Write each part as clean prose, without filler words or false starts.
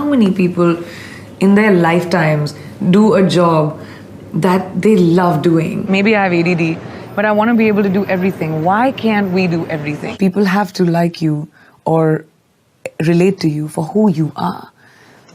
many people in their lifetimes do a job that they love doing? Maybe I have ADD, but I want to be able to do everything. Why can't we do everything? People have to like you or relate to you for who you are.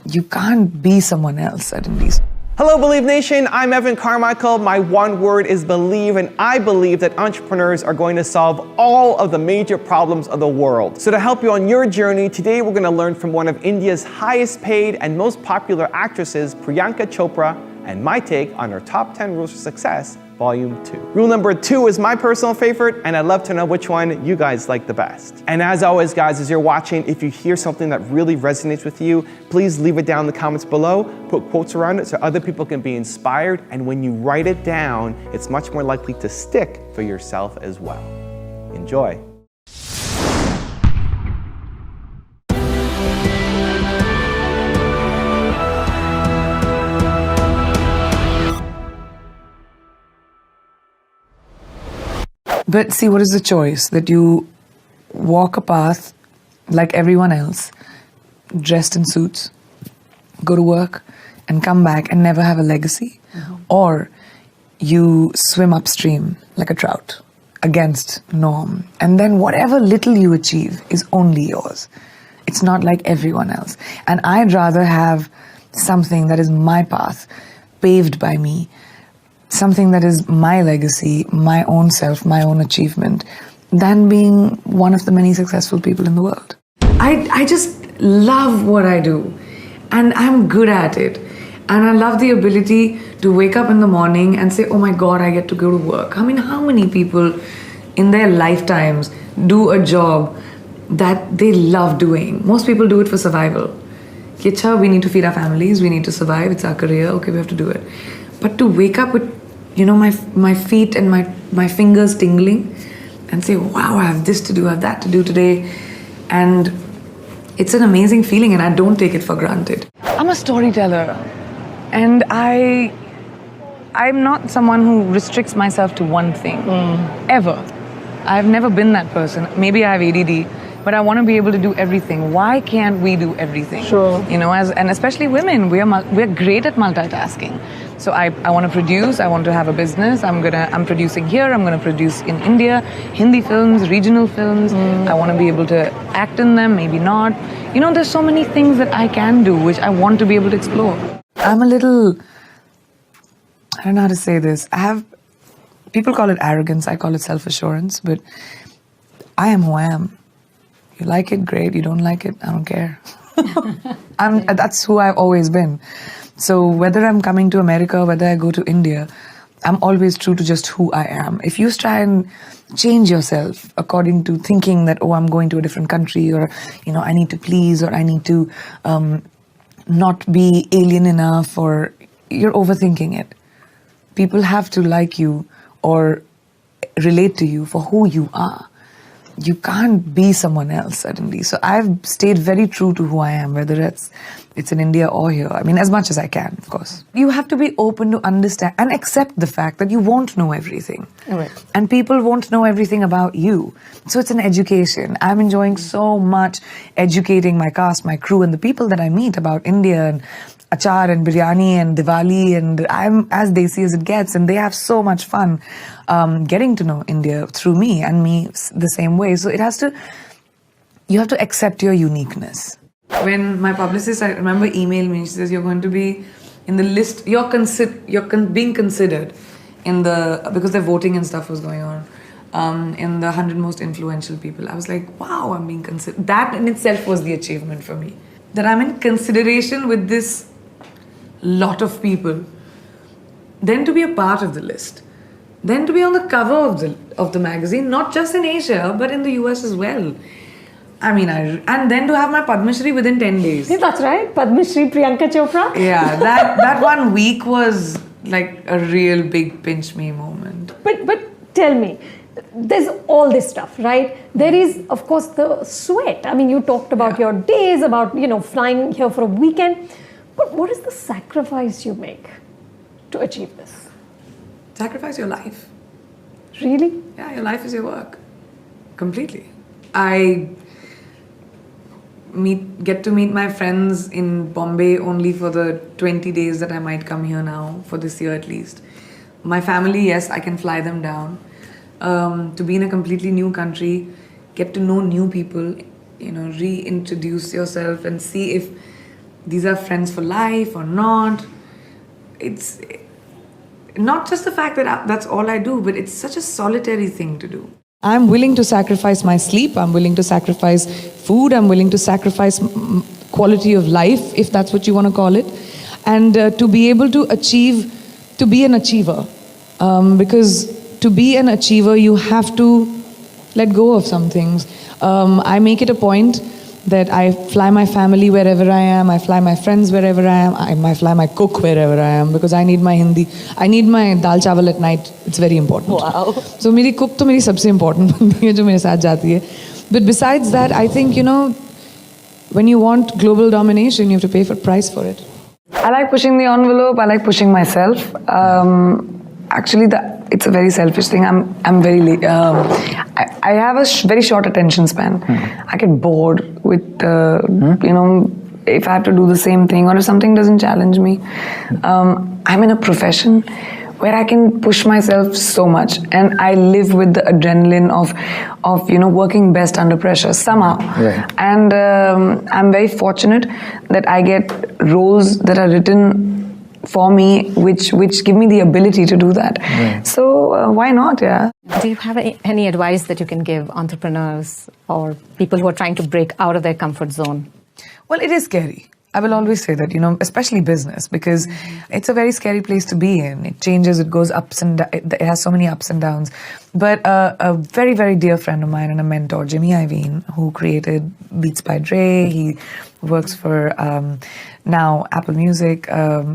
You can't be someone else suddenly. Hello, Believe Nation. I'm Evan Carmichael. My one word is believe, and I believe that entrepreneurs are going to solve all of the major problems of the world. So to help you on your journey, today we're going to learn from one of India's highest paid and most popular actresses, Priyanka Chopra, and my take on her top 10 rules for success, Volume 2. Rule number 2 is my personal favorite, and I'd love to know which one you guys like the best. And as always, guys, as you're watching, if you hear something that really resonates with you, please leave it down in the comments below, put quotes around it so other people can be inspired, and when you write it down, it's much more likely to stick for yourself as well. Enjoy. But see, what is the choice? That you walk a path like everyone else, dressed in suits, go to work and come back and never have a legacy? Or you swim upstream like a trout against norm, and then whatever little you achieve is only yours. It's not like everyone else. And I'd rather have something that is my path, paved by me, something that is my legacy, my own self, my own achievement, than being one of the many successful people in the world. I just love what I do, and I'm good at it. And I love the ability to wake up in the morning and say, oh my God, I get to go to work. I mean, how many people in their lifetimes do a job that they love doing? Most people do it for survival. Kicha, we need to feed our families, we need to survive, it's our career, okay, we have to do it. But to wake up with, you know, my feet and my fingers tingling and say, wow, I have this to do, I have that to do today. And it's an amazing feeling, and I don't take it for granted. I'm a storyteller, and I'm not someone who restricts myself to one thing, ever. I've never been that person. Maybe I have ADD, but I want to be able to do everything. Why can't we do everything? Sure. You know, and especially women, we're great at multitasking. So I want to produce, I want to have a business, I'm producing here, I'm going to produce in India, Hindi films, regional films. I want to be able to act in them, maybe not. You know, there's so many things that I can do, which I want to be able to explore. I'm a little, I don't know how to say this. People call it arrogance, I call it self-assurance, but I am who I am. You like it, great. You don't like it, I don't care. That's who I've always been. So whether I'm coming to America, whether I go to India, I'm always true to just who I am. If you try and change yourself according to thinking that, oh, I'm going to a different country, or, you know, I need to please, or I need to not be alien enough, or you're overthinking it. People have to like you or relate to you for who you are. You can't be someone else suddenly. So I've stayed very true to who I am, whether it's in India or here. I mean, as much as I can, of course. You have to be open to understand and accept the fact that you won't know everything. Right. And people won't know everything about you. So it's an education. I'm enjoying so much educating my cast, my crew, and the people that I meet about India and achar and biryani and Diwali, and I'm as desi as it gets, and they have so much fun getting to know India through me, and me the same way. So you have to accept your uniqueness. When my publicist, I remember, emailed me, she says, you're going to be in the list, you're being considered in the, because the voting and stuff was going on, in the 100 most influential people. I was like, wow, I'm being considered. That in itself was the achievement for me. That I'm in consideration with this lot of people, then to be a part of the list, then to be on the cover of the magazine, not just in Asia, but in the US as well. I mean, and then to have my Padma Shri within 10 days. Yeah, that's right, Padma Shri Priyanka Chopra. Yeah, that 1 week was like a real big pinch me moment. But tell me, there's all this stuff, right? There is, of course, the sweat. I mean, you talked about your days, about, you know, flying here for a weekend. But what is the sacrifice you make to achieve this? Sacrifice your life. Really? Yeah, your life is your work. Completely. get to meet my friends in Bombay only for the 20 days that I might come here now, for this year at least. My family, yes, I can fly them down. To be in a completely new country, get to know new people, you know, reintroduce yourself and see if these are friends for life or not. It's not just the fact that that's all I do, but it's such a solitary thing to do. I'm willing to sacrifice my sleep, I'm willing to sacrifice food, I'm willing to sacrifice quality of life, if that's what you want to call it, and to be able to be an achiever. Because to be an achiever, you have to let go of some things. I make it a point that I fly my family wherever I am, I fly my friends wherever I am, I fly my cook wherever I am, because I need my Hindi, I need my dal chawal at night, it's very important. Wow. So my cook to meri sabse important bandi hai jo mere saath jati hai. But besides that, I think, you know, when you want global domination, you have to pay for price for it. I like pushing the envelope. I like pushing myself. Actually, it's a very selfish thing. I'm very. I have a very short attention span. I get bored with you know, if I have to do the same thing or if something doesn't challenge me. I'm in a profession where I can push myself so much, and I live with the adrenaline of you know, working best under pressure somehow. Right. And I'm very fortunate that I get roles that are written for me, which give me the ability to do that. Right. So why not? Yeah. Do you have any advice that you can give entrepreneurs or people who are trying to break out of their comfort zone? Well, it is scary. I will always say that, you know, especially business, because it's a very scary place to be in. It changes, it goes ups and it has so many ups and downs. But a very, very dear friend of mine and a mentor, Jimmy Iovine, who created Beats by Dre, he works for now Apple Music.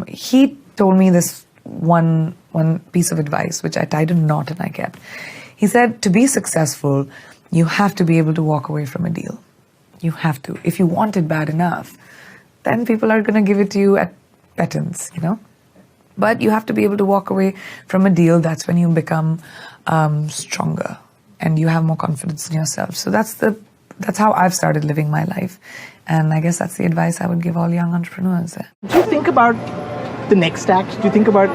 He told me this one piece of advice, which I tied a knot and I kept. He said, to be successful, you have to be able to walk away from a deal. You have to. If you want it bad enough, then people are going to give it to you at petons, you know. But you have to be able to walk away from a deal. That's when you become stronger and you have more confidence in yourself. So that's how I've started living my life. And I guess that's the advice I would give all young entrepreneurs. Do you think about the next act? Do you think about,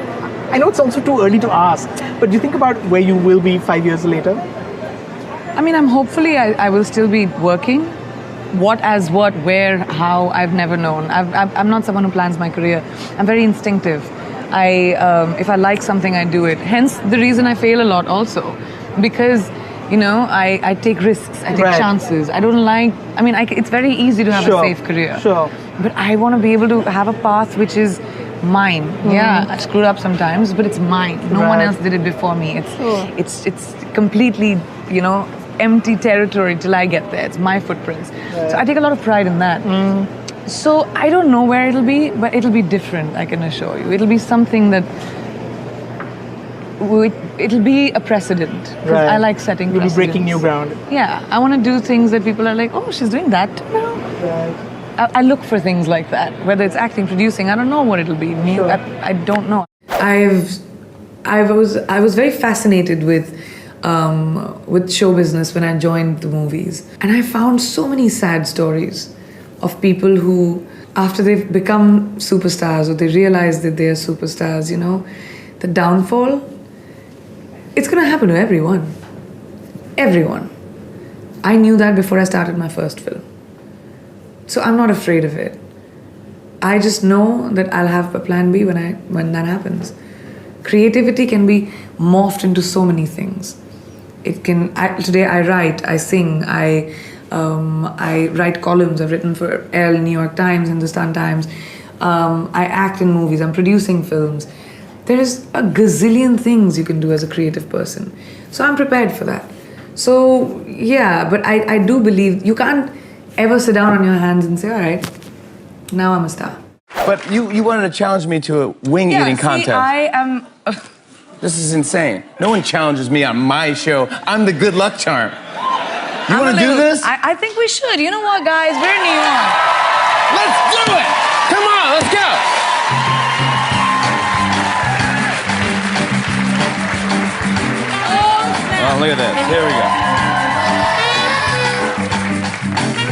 I know it's also too early to ask, but do you think about where you will be 5 years later? I mean, hopefully I will still be working. What, as what, where, how, I've never known. I'm not someone who plans my career. I'm very instinctive. If I like something, I do it. Hence the reason I fail a lot also. Because, you know, I take risks, I take chances. I don't like, I mean, it's very easy to have a safe career. Sure. But I want to be able to have a path which is mine. Yeah, I screwed up sometimes, but it's mine. No one else did it before me. It's completely, you know, empty territory till I get there. It's my footprints. So I take a lot of pride in that. So I don't know where it'll be, but it'll be different, I can assure you. It'll be something that it'll be a precedent. Because I like setting precedents. You'll be breaking new ground. Yeah, I want to do things that people are like, oh, she's doing that now. Right. I look for things like that. Whether it's acting, producing, I don't know what it'll be. I don't know. I was very fascinated with show business when I joined the movies. And I found so many sad stories of people who, after they've become superstars or they realize that they're superstars, you know, the downfall, it's going to happen to everyone. Everyone. I knew that before I started my first film. So I'm not afraid of it. I just know that I'll have a plan B when that happens. Creativity can be morphed into so many things. Today I write, I sing, I write columns. I've written for Elle, New York Times, Hindustan Times. I act in movies. I'm producing films. There's a gazillion things you can do as a creative person. So I'm prepared for that. So yeah, but I do believe you can't ever sit down on your hands and say, all right, now I'm a star. But you wanted to challenge me to a wing eating contest. I am. This is insane. No one challenges me on my show. I'm the good luck charm. You want to do this? I think we should. You know what, guys? We're in New York. Let's do it! Come on, let's go! Oh, look at this. Here we go.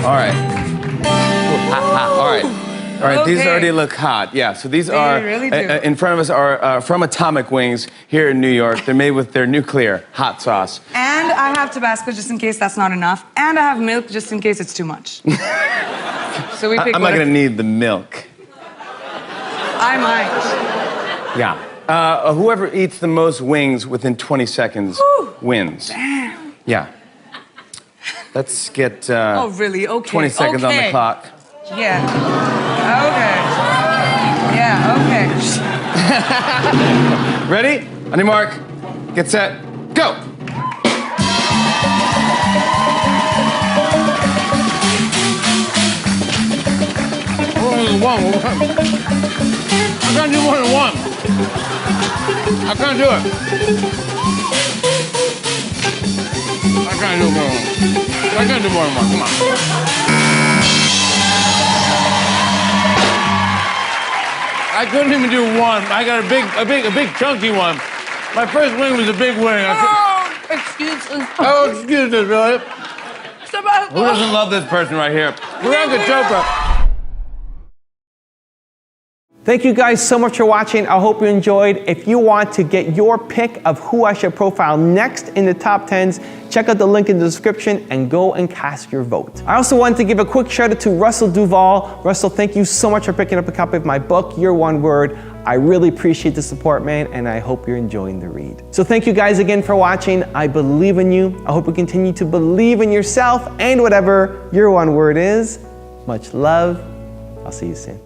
All right. All right, these Okay. already look hot. Yeah, so these They are, really do. in front of us are from Atomic Wings here in New York. They're made with their nuclear hot sauce. And I have Tabasco just in case that's not enough. And I have milk just in case it's too much. So we pick I'm not gonna need the milk. I might. Yeah. Whoever eats the most wings within 20 seconds wins. Damn. Yeah. Let's get Oh, really? Okay. 20 seconds on the Okay. clock. Yeah. Okay. Yeah, okay. Ready? On your mark, get set, go! One. I can't do more than one. I can't do it. I can't do more than one. I can't do more than one. Come on. I couldn't even do one. I got a big chunky one. My first wing was a big wing. Excuse me. Oh, excuse me, really? Who doesn't love this person right here? Priyanka Chopra. Thank you guys so much for watching. I hope you enjoyed. If you want to get your pick of who I should profile next in the top 10s, check out the link in the description and go and cast your vote. I also wanted to give a quick shout out to Russell Duvall. Russell, thank you so much for picking up a copy of my book, Your One Word. I really appreciate the support, man, and I hope you're enjoying the read. So thank you guys again for watching. I believe in you. I hope you continue to believe in yourself and whatever your one word is. Much love. I'll see you soon.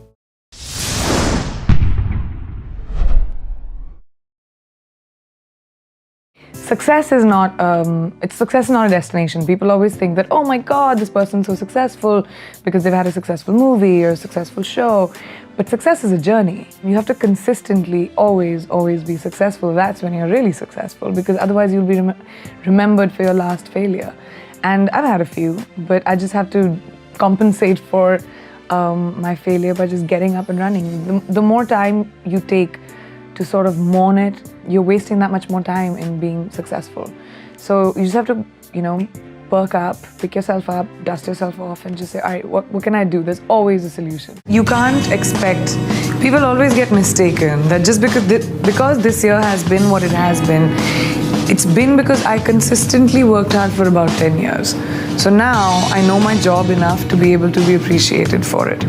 Success is not a destination. People always think that, oh my God, this person's so successful because they've had a successful movie or a successful show. But success is a journey. You have to consistently always be successful. That's when you're really successful, because otherwise you'll be remembered for your last failure. And I've had a few, but I just have to compensate for my failure by just getting up and running. The more time you take to sort of mourn it, you're wasting that much more time in being successful. So you just have to, perk up, pick yourself up, dust yourself off, and just say, all right, what can I do? There's always a solution. You can't expect, people always get mistaken that just because this year has been what it has been, it's been because I consistently worked hard for about 10 years. So now I know my job enough to be able to be appreciated for it.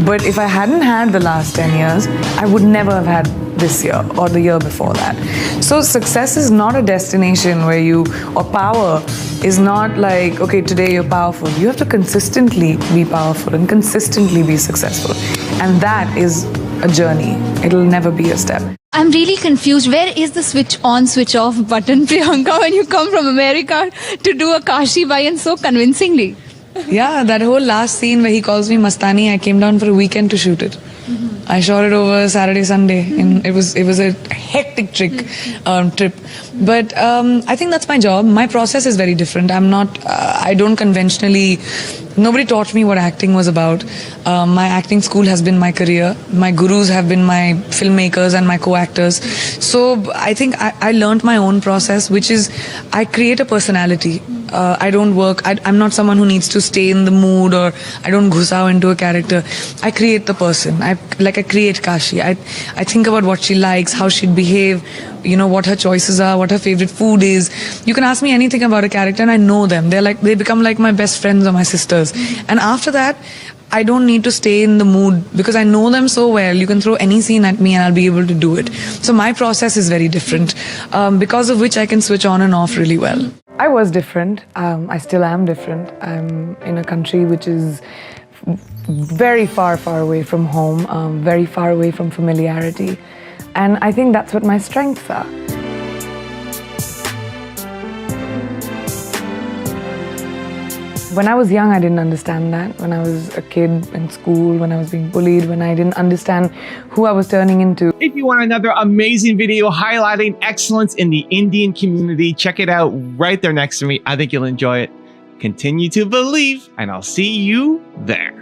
But if I hadn't had the last 10 years, I would never have had this year or the year before that. So success is not a destination or power is not like, okay, today you're powerful. You have to consistently be powerful and consistently be successful. And that is a journey. It'll never be a step. I'm really confused. Where is the switch on, switch off button, Priyanka, when you come from America to do a Kashi Bayan so convincingly? Yeah, that whole last scene where he calls me Mastani, I came down for a weekend to shoot it. I shot it over Saturday, Sunday, and it was a hectic trip. But I think that's my job. My process is very different. I don't conventionally. Nobody taught me what acting was about. My acting school has been my career. My gurus have been my filmmakers and my co-actors. So I think I learned my own process, which is I create a personality. I don't work. I'm not someone who needs to stay in the mood, or I don't ghusao into a character. I create the person. I create Kashi. I think about what she likes, how she'd behave, what her choices are, what her favorite food is. You can ask me anything about a character and I know them. They become like my best friends or my sisters. And after that, I don't need to stay in the mood because I know them so well. You can throw any scene at me and I'll be able to do it. So my process is very different, because of which I can switch on and off really well. I was different. I still am different. I'm in a country which is very far away from home, very far away from familiarity. And I think that's what my strengths are. When I was young, I didn't understand that. When I was a kid in school, when I was being bullied, when I didn't understand who I was turning into. If you want another amazing video highlighting excellence in the Indian community, check it out right there next to me. I think you'll enjoy it. Continue to believe, and I'll see you there.